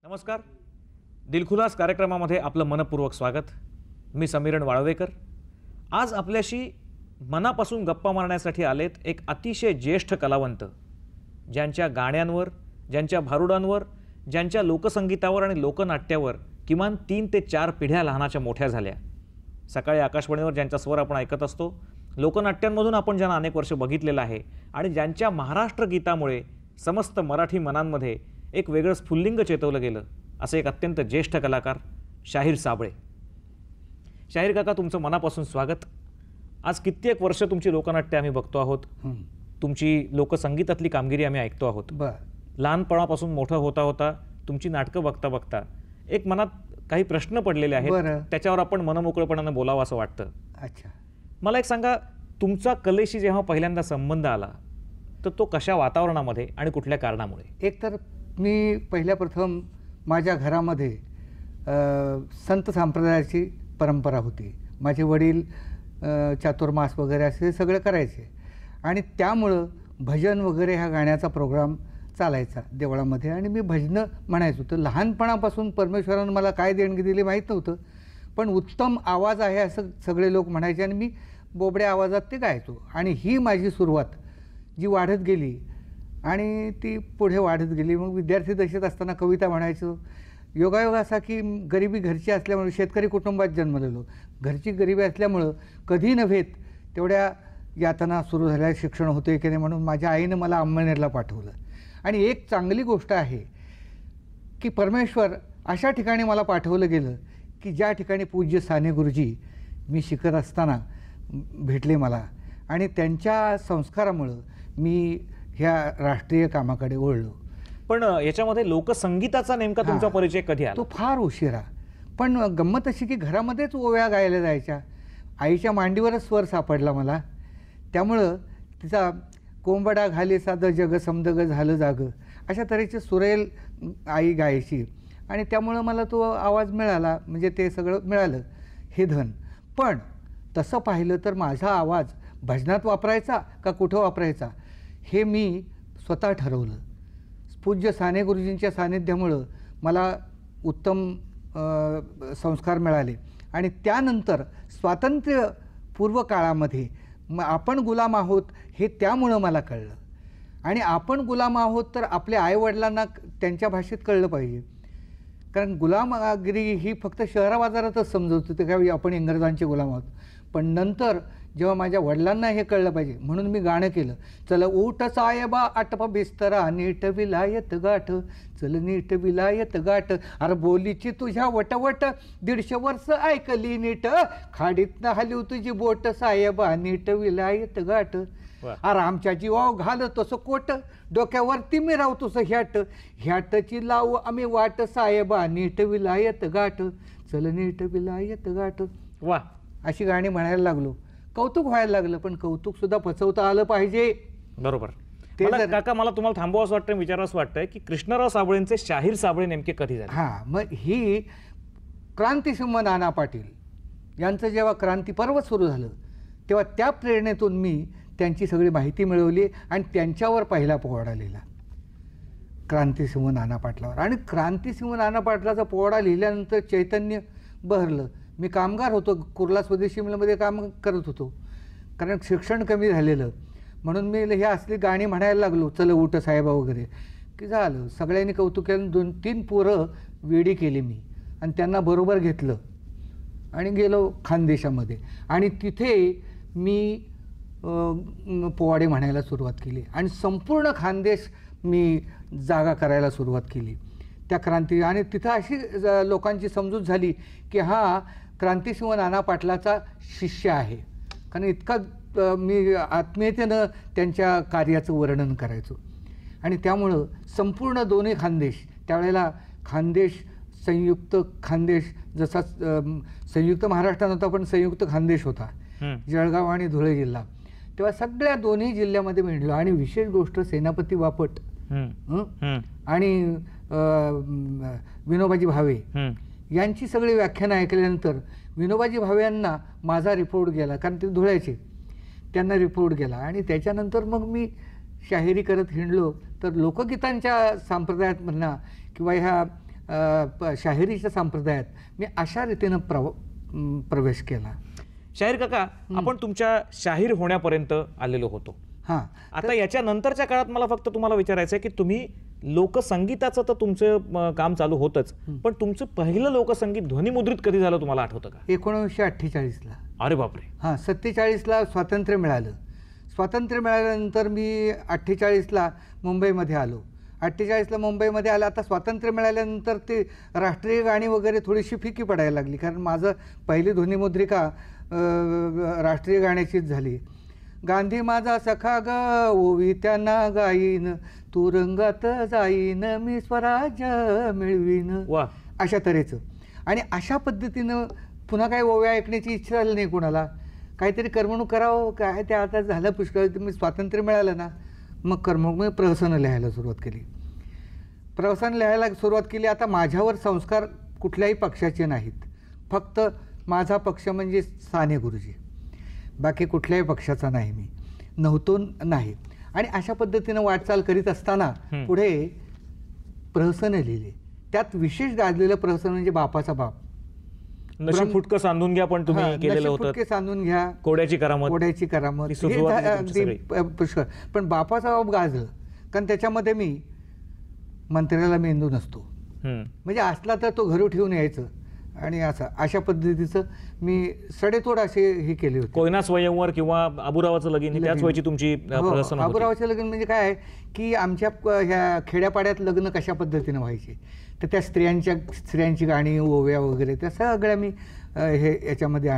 नमस्कार. दिलखुलास कार्यक्रमामध्ये आपलं मनपूर्वक स्वागत. मी समीरण वाळवेकर. आज आपल्याशी मनापासून गप्पा मारण्यासाठी आलेत एक अतिशय ज्येष्ठ कलावंत, ज्यांच्या गाण्यांवर, ज्यांच्या भारुडांवर, ज्यांच्या लोकसंगीतावर आणि लोकनाट्यावर किमान 3 ते 4 पिढ्या लहानाच्या मोठ्या झाल्या. सकाळी आकाशवाणीवर ज्यांचा स्वर आपण ऐकत असतो, लोकनाट्यांमधून आपण ज्यांना अनेक वर्ष बघितलेलं आहे आणि ज्यांच्या महाराष्ट्र गीतामुळे समस्त मराठी मनांमध्ये एक वेगळं स्फुल्लिंग चेतवलं गेलं, असे एक अत्यंत ज्येष्ठ कलाकार शाहीर साबळे. शाहीर काका, तुमचं मनापासून स्वागत. आज कित्येक वर्ष तुमची लोकनाट्य आम्ही बघतो आहोत, तुमची लोकसंगीतातली कामगिरी आम्ही ऐकतो आहोत. लहानपणापासून मोठं होता होता तुमची नाटकं बघता बघता एक मनात काही प्रश्न पडलेले आहेत, त्याच्यावर आपण मनमोकळेपणानं बोलावं असं वाटतं. अच्छा, मला एक सांगा, तुमचा कलेशी जेव्हा पहिल्यांदा संबंध आला तर तो कशा वातावरणामध्ये आणि कुठल्या कारणामुळे? एक तर मी पहिल्या प्रथम माझ्या घरामध्ये संत संप्रदायाची परंपरा होती. माझे वडील चातुर्मास वगैरे असे सगळं करायचे आणि त्यामुळं भजन वगैरे ह्या गाण्याचा प्रोग्राम चालायचा देवळामध्ये आणि मी भजनं म्हणायचो. तर लहानपणापासून परमेश्वरानं मला काय देणगी दिली माहीत नव्हतं, पण उत्तम आवाज आहे असं सगळे लोक म्हणायचे आणि मी बोबड्या आवाजात ते गायचो. आणि ही माझी सुरुवात जी वाढत गेली आणि ती पुढे वाढत गेली. मग विद्यार्थी दशेत असताना कविता म्हणायचो. योगायोग असा की गरिबी घरची असल्यामुळे, शेतकरी कुटुंबात जन्मलेलो, घरची गरिबी असल्यामुळं कधी नव्हेत तेवढ्या यातना सुरू झाल्या, शिक्षण होते की नाही म्हणून माझ्या आईनं मला अंमळनेरला पाठवलं. आणि एक चांगली गोष्ट आहे की परमेश्वर अशा ठिकाणी मला पाठवलं गेलं की ज्या ठिकाणी पूज्य साने गुरुजी मी शिकत असताना भेटले मला आणि त्यांच्या संस्कारामुळं मी ह्या राष्ट्रीय कामाकडे वळलो. पण याच्यामध्ये लोकसंगीताचा नेमका तुमचा परिचय कधी आला? तो फार उशिरा. पण गंमत अशी की घरामध्येच ओव्या गायला जायच्या. आईच्या मांडीवरच स्वर सापडला मला. त्यामुळं तिचा कोंबडा घाले साधं जग समदग झालं जाग अशा तऱ्हेचे सुरेल आई गायची आणि त्यामुळं मला तो आवाज मिळाला, म्हणजे ते सगळं मिळालं हे धन. पण तसं पाहिलं तर माझा आवाज भजनात वापरायचा का कुठं वापरायचा हे मी स्वतः ठरवलं. पूज्य साने गुरुजींच्या सानिध्यामुळं मला उत्तम संस्कार मिळाले आणि त्यानंतर स्वातंत्र्यपूर्व काळामध्ये आपण गुलाम आहोत हे त्यामुळं मला कळलं. आणि आपण गुलाम आहोत तर आपल्या आईवडिलांना त्यांच्या भाषेत कळलं पाहिजे, कारण गुलामगिरी ही फक्त शहरा बाजारातच समजत होती त्यावेळी आपण इंग्रजांचे गुलाम आहोत. पण नंतर जेव्हा माझ्या वडिलांना हे कळलं पाहिजे म्हणून मी गाणं केलं. चल ऊठ साहेबा आटपा बिस्तरा नीट विलायत गाठ, चल नीट विलायत गाठ, अरे बोलीची तुझ्या वटवट 150 वर्ष ऐकली नीट, खाडीतनं हलीव तुझी बोट साहेबा नीट विलायत गाठ, अरे आमच्या जीवाव घाल तसं कोट, डोक्यावरती मी राव तुझं ह्याट, ह्याटची लावू आम्ही वाट साहेबा नीट विलायत गाठ, चल नीट विलायत गाठ. वा, अशी गाणी म्हणायला लागलो. कौतुक व्हायला लागलं, पण कौतुक सुद्धा पचवता आलं पाहिजे. बरोबर. काका, मला तुम्हाला थांबवावं असं वाटतं, विचारावं वाटतंय की कृष्णराव साबळेंचे शाहीर साबळे नेमके कधी झाले? हां, मग ही क्रांतिसिंह नाना पाटील यांचं जेव्हा क्रांती पर्व सुरू झालं तेव्हा त्या प्रेरणेतून मी त्यांची सगळी माहिती मिळवली आणि त्यांच्यावर पहिला पोवाडा लिहिला क्रांतिसिंह नाना पाटलावर. आणि क्रांतिसिंह नाना पाटलाचा पोवाडा लिहिल्यानंतर चैतन्य बहरलं. मी कामगार होतो, कुर्ला स्वदेशी मिलमध्ये काम करत होतो, कारण शिक्षण कमी झालेलं म्हणून मी हे असली गाणी म्हणायला लागलो, चल उठ साहेबा वगैरे, की झालं सगळ्यांनी कौतुक केलं. 2-3 पोरं वेडी केली मी आणि त्यांना बरोबर घेतलं आणि गेलो खानदेशामध्ये आणि तिथे मी पोवाडे म्हणायला सुरुवात केली आणि संपूर्ण खानदेश मी जागा करायला सुरुवात केली त्या क्रांती. आणि तिथं अशी लोकांची समजूत झाली की हा क्रांतिसिंह नाना पाटलाचा शिष्य आहे, कारण इतका मी आत्मीयतेनं त्यांच्या कार्याचं वर्णन करायचो. आणि त्यामुळं संपूर्ण दोन्ही खानदेश, त्यावेळेला खानदेश संयुक्त खानदेश, जसा संयुक्त महाराष्ट्र नव्हता पण संयुक्त खानदेश होता, जळगाव आणि धुळे जिल्हा, तेव्हा सगळ्या दोन्ही जिल्ह्यामध्ये मी हिंडलो. आणि विशेष गोष्ट सेनापती बापट आणि विनोबाजी भावे यांची सगळी व्याख्यानं ऐकल्यानंतर विनोबाजी भावे यांना माझा रिपोर्ट गेला, कारण ते धुळ्याचे, त्यांना रिपोर्ट गेला. आणि त्याच्यानंतर मग मी शाहिरी करत हिंडलो तर लोकगीतांच्या संप्रदायात म्हणा किंवा ह्या शाहिरीच्या संप्रदायात मी अशा रीतीनं प्रवेश केला. शाहीर काका, आपण तुमच्या शाहीर होण्यापर्यंत आलेलो होतो. हां, आता याच्या नंतरच्या काळात मला फक्त तुम्हाला विचारायचं आहे की तुम्ही लोकसंगीताचं तर तुमचं काम चालू होतच, पण तुमचं पहिलं लोकसंगीत ध्वनिमुद्रित कधी झालं तुम्हाला आठवतं का? 1948ला. अरे बापरे. हां, 47ला स्वातंत्र्य मिळालं. स्वातंत्र्य मिळाल्यानंतर मी 48ला मुंबईमध्ये आलो. 48ला मुंबईमध्ये आलं. आता स्वातंत्र्य मिळाल्यानंतर ते राष्ट्रीय गाणी वगैरे थोडीशी फिकी पडायला लागली, कारण माझं पहिली ध्वनिमुद्रिका राष्ट्रीय गाण्याचीच झाली. गांधी माझा सखा ग ओवी त्यांना गाईन, तू रंगात जाईन मी स्वराज्य मिळवीन, वा, अशा तऱ्हेचं. आणि अशा पद्धतीनं पुन्हा काय ओव्या ऐकण्याची इच्छा झाली नाही कोणाला. काहीतरी करमणूक करावं, काय ते आता झालं पुष्कळ. मी स्वातंत्र्य मिळालं ना, मग करमणूक मी प्रहसनं लिहायला सुरुवात केली. प्रहसन लिहायला सुरुवात केली. आता माझ्यावर संस्कार कुठल्याही पक्षाचे नाहीत, फक्त माझा पक्ष म्हणजे साने गुरुजी, बाकी कुठल्याही पक्षाचा नाही, मी नव्हतो नाही. आणि अशा पद्धतीनं वाटचाल करीत असताना पुढे प्रहसनं लिहिली. त्यात विशेष गाजलेलं प्रहसन म्हणजे बापाचा बाप, नशीब फुटकं सांधून घ्या, पण तुम्ही केलेलं होतं. फुटके सांधून घ्या, कोड्याची करामत, कोड्याची करामत, ही सुरुवात हे तुमची अगदी पुष्कळ. पण बापाचा बाप गाजलं, कारण त्याच्यामध्ये मी मंत्र्याला मेंदू नसतो, म्हणजे असला तर तो घरी ठेवून यायचं, आणि अशा पद्धतीचं मी सडेतोड असे हे केले होते. कोयना स्वयंवर किंवा आबुरावाचं लगीन, त्याच वेळची तुमची प्रहसन होती. आबुरावाचं लग्न म्हणजे काय आहे की आमच्या ह्या खेड्यापाड्यात लग्न कशा पद्धतीनं व्हायचे, तर त्या स्त्रियांची गाणी, ओव्या वगैरे त्या सगळ्या मी हे याच्यामध्ये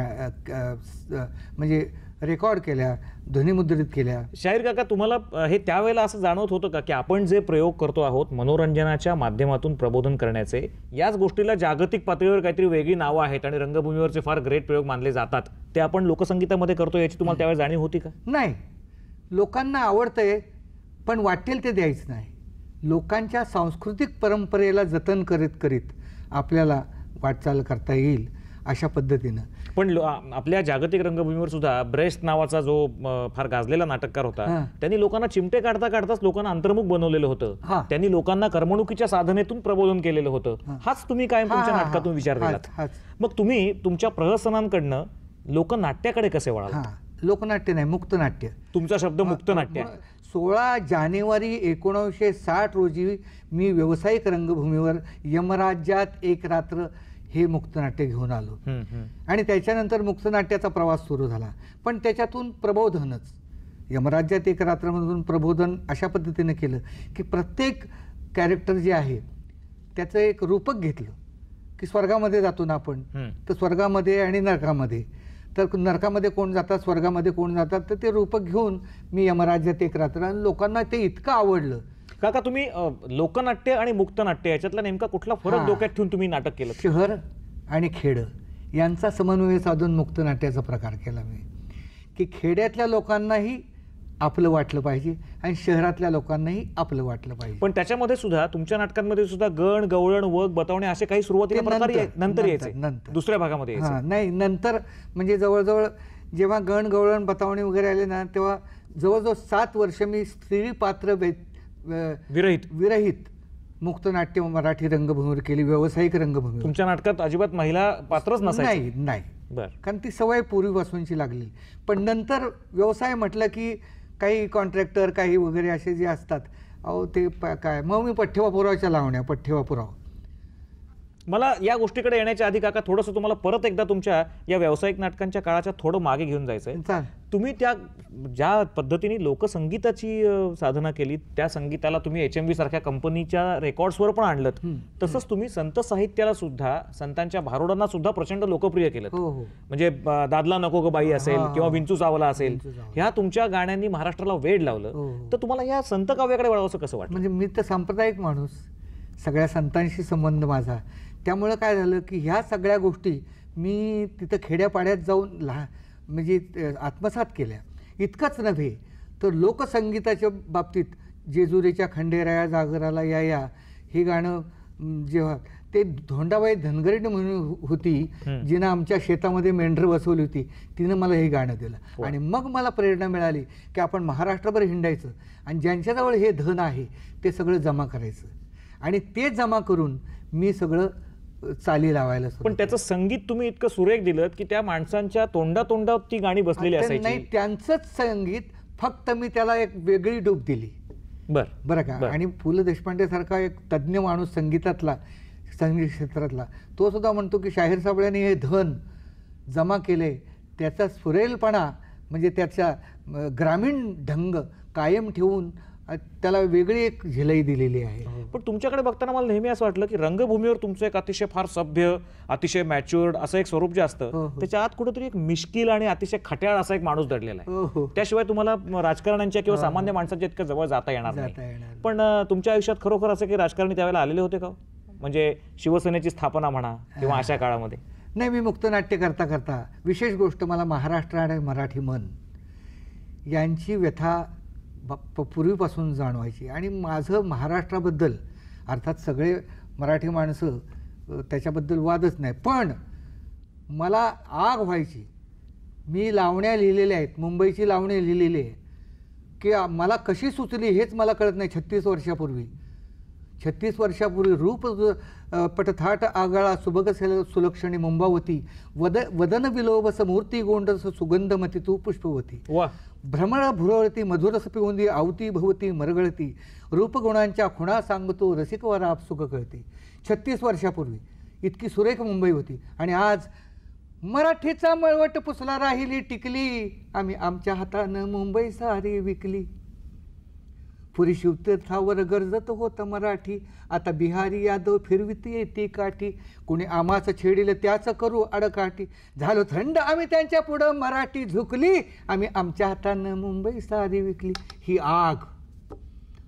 म्हणजे रेकॉर्ड केल्या, ध्वनिमुद्रित केल्या. शाहीर काका, तुम्हाला हे त्यावेळेला असं जाणवत होतं का की आपण जे प्रयोग करतो आहोत मनोरंजनाच्या माध्यमातून प्रबोधन करण्याचे, याच गोष्टीला जागतिक पातळीवर काहीतरी वेगळी नावं आहेत आणि रंगभूमीवरचे फार ग्रेट प्रयोग मानले जातात, ते आपण लोकसंगीतामध्ये करतो, याची तुम्हाला त्यावेळेस जाणीव होती का? नाही, लोकांना आवडतंय पण वाटेल ते द्यायचं नाही. लोकांच्या सांस्कृतिक परंपरेला जतन करीत करीत आपल्याला वाटचाल करता येईल अशा पद्धतीनं. पण आपल्या जागतिक रंगभूमीवर सुद्धा ब्रेस्ट नावाचा जो फार गाजलेला नाटककार होता, त्यांनी लोकांना चिमटे काढता काढताच लोकांना अंतर्मुख बनवलेलं होतं. त्यांनी लोकांना करमणुकीच्या साधनेतून प्रबोधन केलेलं होतं. हाच तुम्ही कायम तुमच्या नाटकातून विचार केलात. मग तुम्ही तुमच्या प्रहसनांकडनं लोकनाट्याकडे कसे वळाला? लोकनाट्य नाही, मुक्तनाट्य. तुमचा शब्द मुक्तनाट्य. 16 जानेवारी 1960 रोजी मी व्यावसायिक रंगभूमीवर यमराज्यात एक रात्र हे मुक्तनाट्य घेऊन आलो. आणि त्याच्यानंतर मुक्तनाट्याचा प्रवास सुरू झाला. पण त्याच्यातून प्रबोधनच, यमराज्यात एक रात्रमधून प्रबोधन अशा पद्धतीने केलं की प्रत्येक कॅरेक्टर जे आहे त्याचं एक रूपक घेतलं की स्वर्गामध्ये जातो ना आपण, तर स्वर्गामध्ये आणि नरकामध्ये, तर नरकामध्ये कोण जातात, स्वर्गामध्ये कोण जातात, तर ते रूपक घेऊन मी यमराज्यात एक रात्र, आणि लोकांना ते इतकं आवडलं. काका, तुम्ही लोकनाट्य आणि मुक्तनाट्य याच्यातला नेमका कुठला फरक डोक्यात ठेवून तुम्ही नाटक केलं? शहर आणि खेड यांचा समन्वय साधून मुक्तनाट्याचा प्रकार केला मी, की खेड्यातल्या लोकांनाही आपलं वाटलं पाहिजे आणि शहरातल्या लोकांनाही आपलं वाटलं पाहिजे. पण त्याच्यामध्ये सुद्धा, तुमच्या नाटकांमध्ये सुद्धा गण, गवळण, वग, बतावणे असे काही सुरुवातीला प्रकार नंतर यायचे, दुसऱ्या भागामध्ये यायचे. नाही, नंतर म्हणजे जवळजवळ जेव्हा गण, गवळण, बतावणे वगैरे आले ना, तेव्हा जवळजवळ 7 वर्ष मी स्त्री पात्र विरहित मुक्तनाट्य मराठी रंगभूमीवर केली, व्यावसायिक रंगभूमी. तुमच्या नाटकात अजिबात महिला पात्रच नसायची? नाही, कारण ती सवय पूर्वीपासूनची लागली. पण नंतर व्यवसाय म्हटलं की काही कॉन्ट्रॅक्टर, काही वगैरे असे जे असतात, अहो ते काय, मग मी पठ्यवापुरावच्या लावण्या, पठ्यवापुराव. मला या गोष्टीकडे येण्याच्या आधी काका थोडंसं तुम्हाला परत एकदा तुमच्या या व्यावसायिक नाटकांच्या काळाच्या थोडं मागे घेऊन जायचंय. तुम्ही त्या ज्या पद्धतीने लोकसंगीताची साधना केली, त्या संगीताला तुम्ही HMV सारख्या कंपनीच्या रेकॉर्ड्सवर पण आणलं, तसंच तुम्ही संत साहित्याला सुद्धा, संतांच्या भारुडांना सुद्धा प्रचंड लोकप्रिय केलं. म्हणजे दादला नको ग बाई असेल किंवा विंचू चावला असेल, ह्या तुमच्या गाण्यांनी महाराष्ट्राला वेड लावलं. तर तुम्हाला या संत काव्याकडे वळावंसं कसं वाटतं? म्हणजे मी तर सांप्रदायिक माणूस, सगळ्या संतांशी संबंध माझा, त्यामुळं काय झालं की ह्या सगळ्या गोष्टी मी तिथं खेड्यापाड्यात जाऊन म्हणजे आत्मसात केल्या. इतकंच नव्हे तर लोकसंगीताच्या बाबतीत जेजुरीच्या खंडेराया जागराला या हे गाणं, जेव्हा ते धोंडाबाई धनगरीने म्हणून होती, जिनं आमच्या शेतामध्ये मेंढरं बसवली होती, तिनं मला हे गाणं दिलं. आणि मग मला प्रेरणा मिळाली की आपण महाराष्ट्रभर हिंडायचं आणि ज्यांच्याजवळ हे धन आहे ते सगळं जमा करायचं. आणि ते जमा करून मी सगळं चाली लावायला सुरू पण त्याचं संगीत तुम्ही इतकं सुरेख दिलं की त्या माणसांच्या तोंडात ती गाणी बसलेली आता नाही, असायची. त्यांचंच संगीत, फक्त मी त्याला एक वेगळी डूब दिली. बरं का. आणि पु ल देशपांडे सारखा एक तज्ज्ञ माणूस संगीतातला, संगीत क्षेत्रातला, तो सुद्धा म्हणतो की शाहीर साबळ्यांनी हे धन जमा केले, त्याचा सुरेलपणा म्हणजे त्याचा ग्रामीण ढंग कायम ठेवून त्याला वेगळी एक झिलई दिलेली आहे. पण तुमच्याकडे बघताना मला नेहमी असं वाटलं की रंगभूमीवर तुमचं एक अतिशय फार सभ्य, अतिशय मॅच्युअर्ड असं एक स्वरूप जे असतं, त्याच्या आत कुठेतरी एक मिश्किल आणि अतिशय खट्याळ असा एक माणूस दडलेला आहे. त्याशिवाय तुम्हाला राजकारण्यांच्या किंवा सामान्य माणसांच्या इतकं जवळ जाता येणार नाही. पण तुमच्या आयुष्यात खरोखर असं की राजकारणी त्यावेळेला आलेले होते का? म्हणजे शिवसेनेची स्थापना म्हणा किंवा अशा काळामध्ये. नाही, मी मुक्तनाट्य करता करता विशेष गोष्ट मला महाराष्ट्र आणि मराठी मन यांची व्यथा पूर्वीपासून जाणवायची. आणि माझं महाराष्ट्राबद्दल, अर्थात सगळे मराठी माणसं त्याच्याबद्दल वादच नाही, पण मला आग व्हायची. मी लावण्या लिहिलेल्या आहेत, मुंबईची लावणी लिहिलेली आहे की मला कशी सुचली हेच मला कळत नाही. 36 वर्षापूर्वी रूप पटथाट आगळा सुभग सुलक्षणी मुंबावती वदन विलोबस मूर्ती गोंडस सुगंधमती तू पुष्पवती भ्रमळ भुरळती मधुरस पिवंदी आवती भवती मरगळती रूपगुणांच्या खुणा सांगतो रसिक व राप सुख कळती. 36 वर्षापूर्वी इतकी सुरेख मुंबई होती. आणि आज मराठीचा मळवट पुसला राहिली टिकली, आम्ही आमच्या हातानं मुंबई सारी विकली. पुरी शिवतीर्थावर गरजत होतं मराठी, आता बिहारी यादव फिरवित येते काठी. कुणी आमाचं छेडील त्याचं करू अडकाठी, झालो थंड आम्ही त्यांच्या पुढं मराठी झुकली, आम्ही आमच्या हातानं मुंबई सारी विकली. ही आग,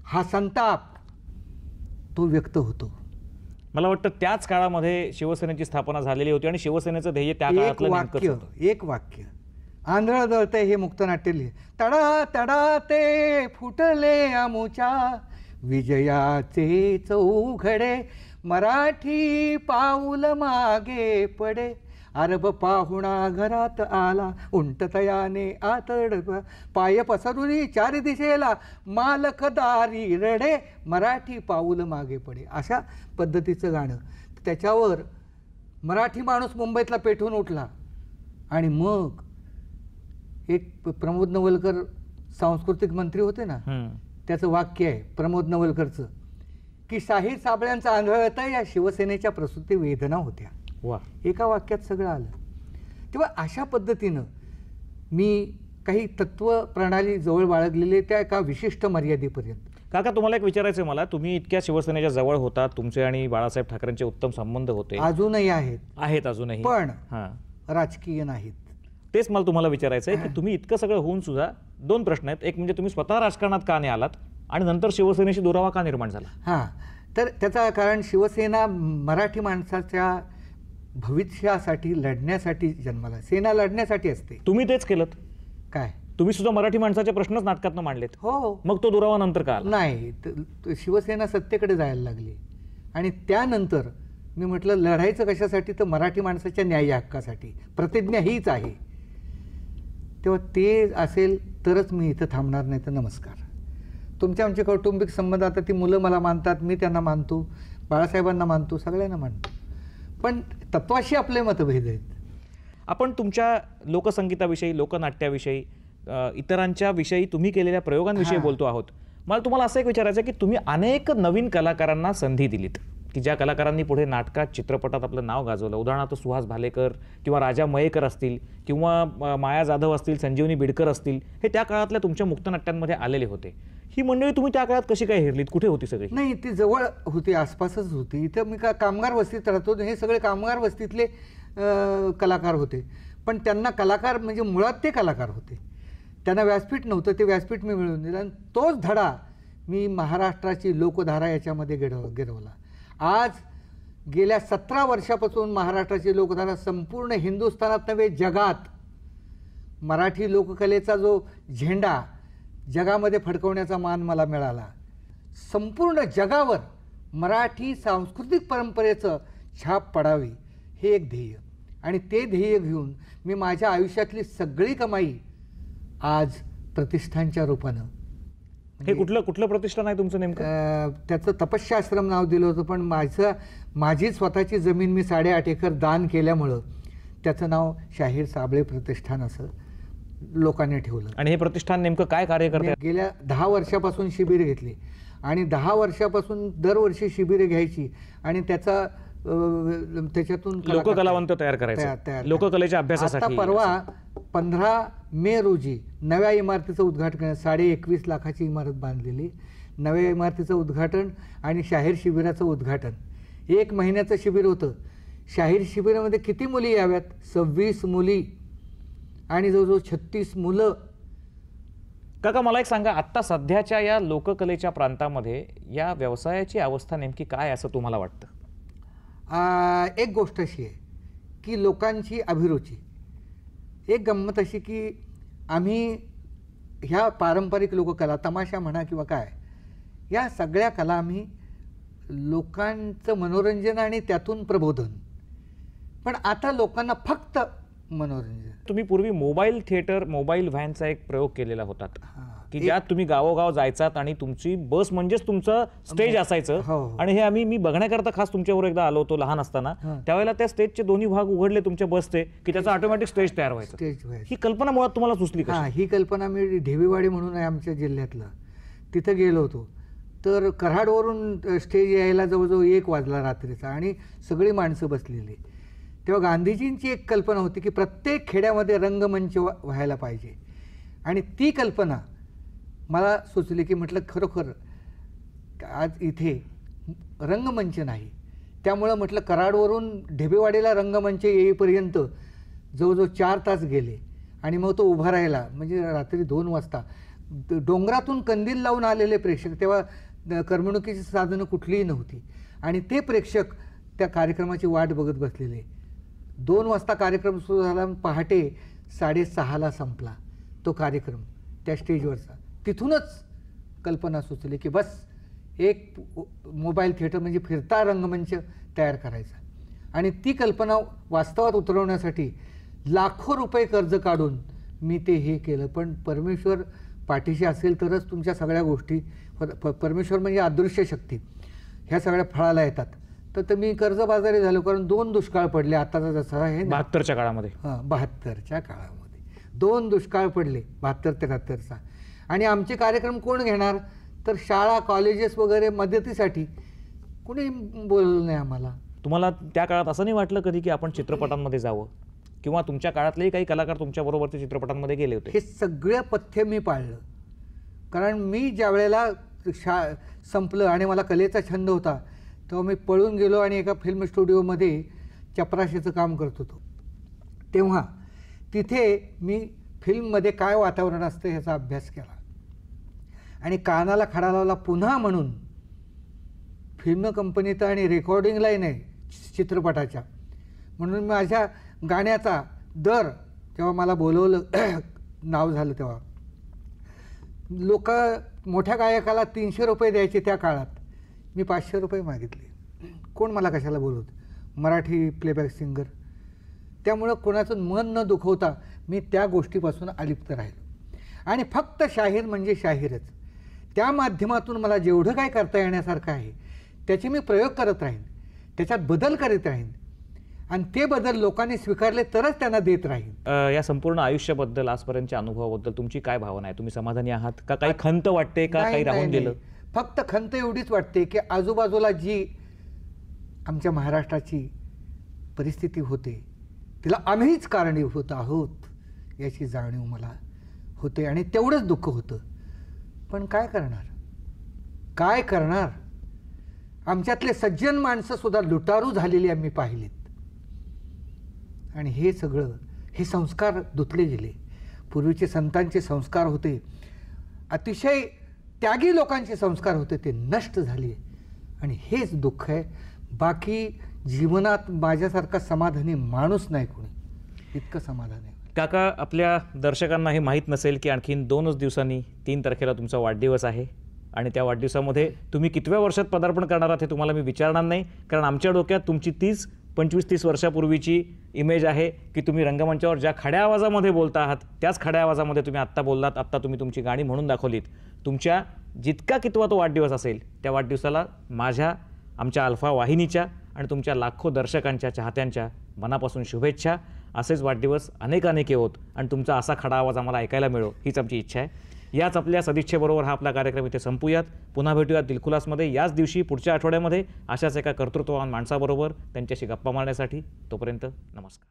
हा संताप तो व्यक्त होतो. मला वाटतं त्याच काळामध्ये शिवसेनेची स्थापना झालेली होती आणि शिवसेनेचं ध्येय त्या काळातलं नेमकंच होतं. एक वाक्य आंधळ दळतंय हे मुक्तनाट्य लिहि. तडा तडा ते फुटले आमुच्या विजयाचे चौघडे, मराठी पाऊल मागे पडे, अरब पाहुणा घरात आला, उंटतयाने आतड पाय पसरुनी चारी दिशेला, मालकदारी रडे, मराठी पाऊल मागे पडे. अशा पद्धतीचं गाणं. त्याच्यावर मराठी माणूस मुंबईतला पेटून उठला. आणि मग एक प्रमोद नवलकर सांस्कृतिक मंत्री होते ना, त्याचं वाक्य आहे प्रमोद नवलकरचं की शाहीर साबळ्यांचा आंधळता या शिवसेनेच्या प्रसूती वेदना होत्या. एका वाक्यात सगळं आलं. तेव्हा अशा पद्धतीनं मी काही तत्व प्रणाली जवळ बाळगलेले त्या एका विशिष्ट मर्यादेपर्यंत. काका, तुम्हाला एक विचारायचं आहे मला, तुम्ही इतक्या शिवसेनेच्या जवळ होता, तुमचे आणि बाळासाहेब ठाकरेंचे उत्तम संबंध होते. अजूनही आहेत अजूनही, पण राजकीय नाहीत. तेच मला तुम्हाला विचारायचं आहे की तुम्ही इतकं सगळं होऊन सुद्धा 2 प्रश्न आहेत. एक म्हणजे तुम्ही स्वतः राजकारणात का नाही आलात, आणि नंतर शिवसेनेशी दुरावा का निर्माण झाला? तर त्याचं कारण शिवसेना मराठी माणसाच्या भविष्यासाठी लढण्यासाठी जन्माला, सेना लढण्यासाठी असते. तुम्ही तेच केलं काय? तुम्ही सुद्धा मराठी माणसाचे प्रश्नच नाटकातनं मांडलेत. हो. मग तो दुरावा नंतर का आला? नाही, शिवसेना सत्तेकडे जायला लागली आणि त्यानंतर मी म्हटलं लढायचं कशासाठी, तर मराठी माणसाच्या न्याय हक्कासाठी. प्रतिज्ञा हीच आहे. तेव्हा ते असेल तरच मी इथं थांबणार, नाही तर नमस्कार. तुमच्या आमचे कौटुंबिक संबंध, आता ती मुलं मला मानतात, मी त्यांना मानतो, बाळासाहेबांना मानतो, सगळ्यांना मानतो, पण तत्वाशी आपले मतभेद आहेत. आपण तुमच्या लोकसंगीताविषयी, लोकनाट्याविषयी, इतरांच्या विषयी तुम्ही केलेल्या प्रयोगांविषयी बोलतो आहोत. मला तुम्हाला असं एक विचारायचं आहे की तुम्ही अनेक नवीन कलाकारांना संधी दिलीत की ज्या कलाकारांनी पुढे नाटकात, चित्रपटात आपलं नाव गाजवलं. उदाहरणार्थ सुहास भालेकर किंवा राजा मयेकर असतील किंवा माया जाधव असतील, संजीवनी बिडकर असतील, हे त्या काळातल्या तुमच्या मुक्तनाट्यांमध्ये आलेले होते. ही मंडळी तुम्ही त्या काळात कशी काय हेरलीत? कुठे होती सगळी? नाही, ती जवळ होती, आसपासच होती. इथं मी कामगार वस्तीत राहतो, हे सगळे कामगार वस्तीतले कलाकार होते. पण त्यांना कलाकार म्हणजे मुळात ते कलाकार होते, त्यांना व्यासपीठ नव्हतं. ते व्यासपीठ मी मिळवून दिलं आणि तोच धडा मी महाराष्ट्राची लोकधारा याच्यामध्ये गिरवला. आज गेल्या 17 वर्षापासून महाराष्ट्राची लोकधारा संपूर्ण हिंदुस्थानात नव्हे जगात मराठी लोककलेचा जो झेंडा जगामध्ये फडकवण्याचा मान मला मिळाला. संपूर्ण जगावर मराठी सांस्कृतिक परंपरेचं छाप पडावी हे एक ध्येय, आणि ते ध्येय घेऊन मी माझ्या आयुष्यातली सगळी कमाई आज प्रतिष्ठानच्या रूपानं हे कुठलं प्रतिष्ठान आहे तुमचं नेमकं? त्याचं तपस्याश्रम नाव दिलं होतं, पण माझी स्वतःची जमीन मी 8.5 एकर दान केल्यामुळं त्याचं नाव शाहीर साबळे प्रतिष्ठान असं लोकांनी ठेवलं. आणि हे प्रतिष्ठान नेमकं काय कार्य करते? गेल्या 10 वर्षापासून शिबिर घेतली आणि 10 वर्षापासून दरवर्षी शिबिरे घ्यायची आणि त्याच्यातून लोककलावंत तयार करायचं, लोककलेच्या अभ्यासासाठी. आता परवा 15 मे रोजी नव्या इमारतीचं उद्घाटन, 21.5 लाखाची इमारत बांधलेली, नव्या इमारतीचं उद्घाटन आणि शाहीर शिबिराचं उद्घाटन. 1 महिन्याचं शिबिर होतं. शाहीर शिबिरामध्ये किती मुली याव्यात? 26 मुली आणि जवळजवळ 36 मुलं. काका मला एक सांगा, आत्ता सध्याच्या या लोककलेच्या प्रांतामध्ये या व्यवसायाची अवस्था नेमकी काय असं तुम्हाला वाटतं? एक गोष्ट अशी आहे की लोकांची अभिरुची, एक गंमत अशी की आम्ही ह्या पारंपरिक लोककला, तमाशा म्हणा किंवा काय, या सगळ्या कला आम्ही लोकांचं मनोरंजन आणि त्यातून प्रबोधन, पण आता लोकांना फक्त मनोरंजन. तुम्ही पूर्वी मोबाईल थिएटर, मोबाईल व्हॅनचा एक प्रयोग केलेला होता की ज्यात तुम्ही गावोगाव जायचात आणि तुमची बस म्हणजेच तुमचं स्टेज असायचं. आणि हे मी बघण्याकरता खास तुमच्यावर एकदा आलो होतो लहान असताना. त्यावेळेला त्या स्टेजचे दोन्ही भाग उघडले तुमच्या बसचे की त्याचा ऑटोमॅटिक स्टेज तयार व्हायचं. ही कल्पना मुळात तुम्हाला सुचली का? ही कल्पना मी ढेबेवाडी म्हणून आहे आमच्या जिल्ह्यातलं, तिथं गेलो होतो. तर कराडवरून स्टेज यायला जवळजवळ 1 वाजला रात्रीचा आणि सगळी माणसं बसलेली. तेव्हा गांधीजींची एक कल्पना होती की प्रत्येक खेड्यामध्ये रंगमंच व्हायला पाहिजे. आणि ती कल्पना मला सुचली की म्हटलं खरोखर आज इथे रंगमंच नाही, त्यामुळं म्हटलं कराडवरून ढेबेवाडीला रंगमंच येईपर्यंत जवळजवळ 4 तास गेले. आणि मग तो उभा राहिला म्हणजे रात्री 2 वाजता. डोंगरातून कंदील लावून आलेले प्रेक्षक, तेव्हा करमणुकीची साधनं कुठलीही नव्हती, आणि ते प्रेक्षक त्या कार्यक्रमाची वाट बघत बसलेले. 2 वाजता कार्यक्रम सुरू झाला, पहाटे 6:30ला संपला तो कार्यक्रम त्या स्टेजवरचा. तिथूनच कल्पना सुचली की बस एक मोबाईल थिएटर म्हणजे फिरता रंगमंच तयार करायचा. आणि ती कल्पना वास्तवात उतरवण्यासाठी लाखो रुपये कर्ज काढून मी ते हे केलं. पण परमेश्वर पाठीशी असेल तरच तुमच्या सगळ्या गोष्टी, परमेश्वर म्हणजे अदृश्य शक्ती, ह्या सगळ्या फळाला येतात. तर मी कर्जबाजारी झालो, कारण 2 दुष्काळ पडले. आताचा जसा आहे 72च्या काळामध्ये, 72च्या काळामध्ये 2 दुष्काळ पडले, 72-73चा. आणि आमचे कार्यक्रम कोण घेणार? तर शाळा, कॉलेजेस वगैरे मदतीसाठी कोणी बोललं नाही आम्हाला. तुम्हाला त्या काळात असं नाही वाटलं कधी की आपण चित्रपटांमध्ये जावं, किंवा तुमच्या काळातलेही काही कलाकार तुमच्याबरोबर ते चित्रपटांमध्ये गेले होते? हे सगळं पथ्य मी पाळलं, कारण मी ज्या वेळेला संपलं आणि मला कलेचा छंद होता तेव्हा मी पळून गेलो आणि एका फिल्म स्टुडिओमध्ये चपराशीचं काम करत होतो. तेव्हा तिथे मी फिल्ममध्ये काय वातावरण असतं ह्याचा अभ्यास केला आणि कानाला खडा लावला पुन्हा. म्हणून फिल्म कंपनीत आणि रेकॉर्डिंगलाही नाही, चित्रपटाच्या, म्हणून माझ्या गाण्याचा दर जेव्हा मला बोलवलं, नाव झालं, तेव्हा लोक मोठ्या गायकाला 300 रुपये द्यायचे. त्या काळात मी 500 रुपये मागितले. कोण मला कशाला बोलवत? Marathi playback singer. त्यामुळं कोणाचं मन न दुखवता मी त्या गोष्टीपासून अलिप्त राहिलो आणि फक्त शाहीर म्हणजे शाहीरच. त्या माध्यमातून मला जेवढं काय करता येण्यासारखं आहे त्याचे मी प्रयोग करत राहीन, त्याच्यात बदल करीत राहीन, आणि ते बदल लोकांनी स्वीकारले तरच त्यांना देत राहीन. या संपूर्ण आयुष्याबद्दल, आजपर्यंतच्या अनुभवाबद्दल तुमची काय भावना आहे? तुम्ही समाधानी आहात का? काही खंत वाटते का? काही राहून गेलं? फक्त खंत एवढीच वाटते की आजूबाजूला जी आमच्या महाराष्ट्राची परिस्थिती होते तिला आम्हीच कारणीभूत आहोत याची जाणीव मला होते, आणि तेवढंच दुःख होतं. पण काय करणार, काय करणार? आमच्यातले सज्जन माणसं सुद्धा लुटारू झालेली आम्ही पाहिलीत, आणि हे सगळं, हे संस्कार धुतले गेले. पूर्वीचे संतांचे संस्कार होते, अतिशय त्यागी लोकांचे संस्कार होते, ते नष्ट झाले, आणि हेच दुःख आहे. बाकी जीवनात माझ्यासारखा समाधानी माणूस नाही कोणी, इतकं समाधान आहे. काका, आपल्या दर्शकांना हे माहीत नसेल की आणखीन 2च दिवसांनी 3 तारखेला तुमचा वाढदिवस आहे, आणि त्या वाढदिवसामध्ये तुम्ही कितव्या वर्षात पदार्पण करणार आहात हे तुम्हाला मी विचारणार नाही, कारण आमच्या डोक्यात तुमची तीच 25-30 वर्षापूर्वीची इमेज आहे की तुम्ही रंगमंचावर ज्या खड्या आवाजामध्ये बोलता आहात त्याच खड्या आवाजामध्ये तुम्ही आत्ता बोललात, आत्ता तुम्ही तुमची गाणी म्हणून दाखवलीत. तुमच्या जितका कितवा तो वाढदिवस असेल त्या वाढदिवसाला आमच्या अल्फा वाहिनीच्या आणि तुमच्या लाखो दर्शकांच्या, चाहत्यांच्या मनापासून शुभेच्छा. असेच वाढदिवस अनेक येवोत आणि तुमचा असा खडा आवाज आम्हाला ऐकायला मिळो हीच आमची इच्छा आहे. याच आपल्या सदिच्छेबरोबर हा आपला कार्यक्रम इथे संपूयात. पुन्हा भेटूयात दिलखुलासमध्ये याच दिवशी पुढच्या आठवड्यामध्ये अशाच एका कर्तृत्ववान माणसाबरोबर त्यांच्याशी गप्पा मारण्यासाठी. तोपर्यंत नमस्कार.